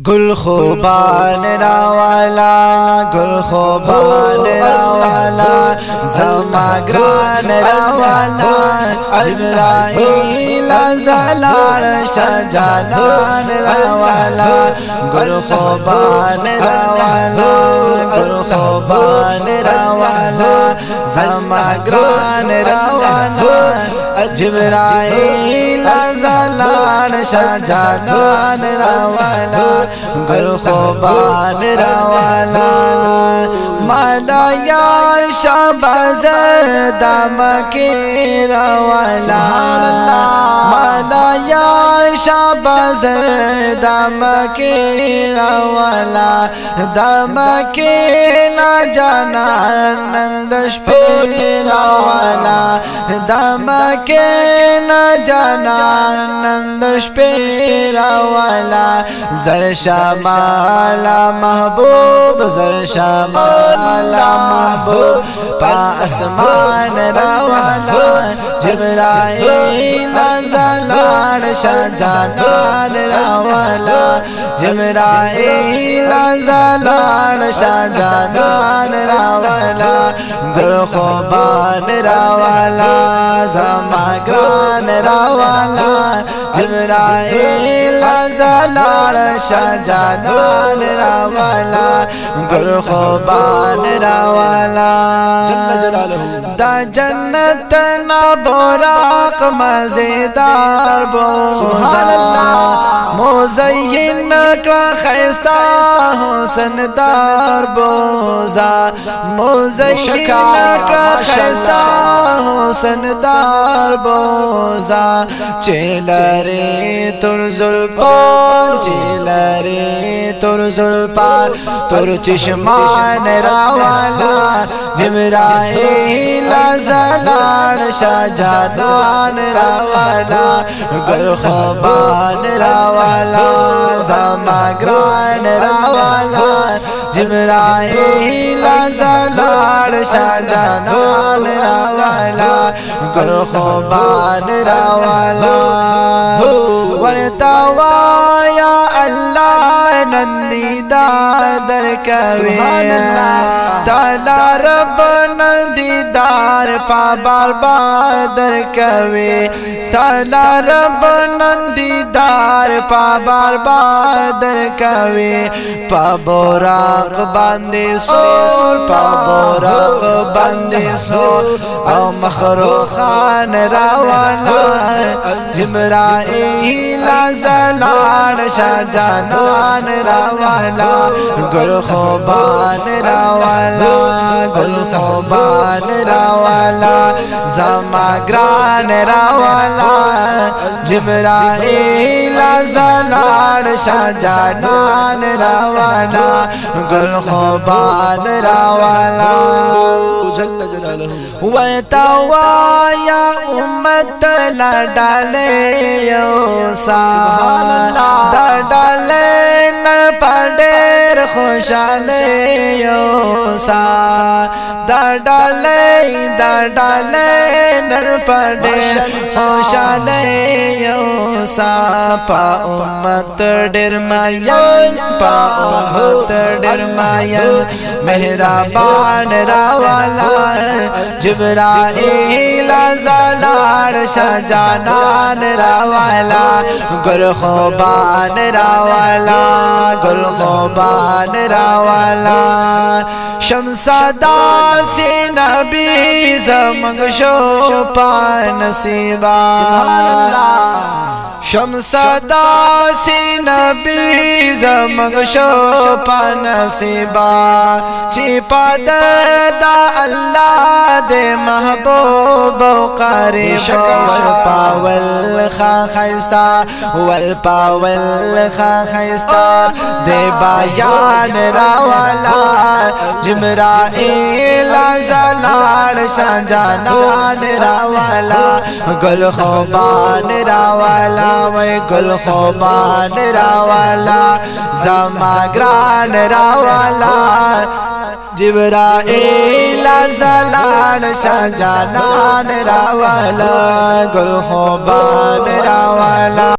गुल खुबान रावाला गुल खुबान रावाला ज़माग्रान रावाला अज़राइल ज़लाल शाहजहान रावाला गुल खुबान रावाला गुल खुबान रावाला ज़माग्रान रावाला जिब्राइल ज़लाल शाहजहान रावाला गुल खुबान रावाला माला यार शाहबाज़र दाम के रावाला माला यार शाहबाज़र दाम के रावाला दाम के ना जाना नंदश पे रावाला दाम के ना जाना नंदश पे रावाला ज़रशा माला महबूब ज़रशा माला महबूब पा आसमान रावाला जिब्राइल ज़लाल शाहजहान रावाला जिब्राइल ज़लाल शाहजहान रावाला गुल खुबान रावाला ज़माग्रान रावाला जिब्राइल ज़लाल शाहजहान रावाला गुल खुबान रावाला दा जन्नत ना बुराक मज़ेदार बोज़ा मुज़य्यिन का खैस्ता हुस्नदार बोज़ा मुज़य्यिन का खैस्ता हुस्नदार बोज़ा चेलरे तुर ज़ुल्फ़ान चेलरे तुर ज़ुल्फ़ान तुर चश्मान रावाला जिब्राइल ज़लाल शाहजहान रावाला गुल खुबान रावाला ज़माग्रान रावाला जिब्राइल ज़लाल शाहजहान रावाला गुल खुबान रावाला वरतावा या अल्लाह नंदीदार दर कवे ताला रब नंदीदार पा बार बार दर कवे ताला रब नंदीदार पा बार बार दर कवे पा बोराक बांदे सोर पा बोराक बांदे सोर औ मखरूखान रावाला जिब्राइल ज़लाल शाहजहान रावाला गुल खुबान रावाला गुल खुबान रावाला ज़माग्रान रावाला जिब्राइल ज़लाल शाहजहान रावाला गुल खुबान रावाला जल्ल जलालहू वतवा या उम्मत ला डाले योसा डाले न पड़ेर खुशाले योसा डाले नर पड़ेर खुशाले योसा पा उम्मत डेर मायन पा उम्मत डेर मायन मेहरबान रावाला जिब्राइल ज़लाल शाहजहान रावाला गुल खुबान रावाला गुल खुबान रावाला शमसदा से नबी ज़मग शोपा नसीबा शमसदा से नबी ज़मग शोपा नसीबा छिपा दर्दा अल्लाह दे महबूब करीब वल पावल खा खैस्ता वल पावल खा खैस्ता दे बायान रावाला जिब्राइल ज़लाल शाहजहान रावाला गुल खुबान रावाला वै गुल खुबान रावाला ज़माग्रान रावाला जिब्राइल ज़लाल शाहजहान रावाला गुल खुबान रावाला।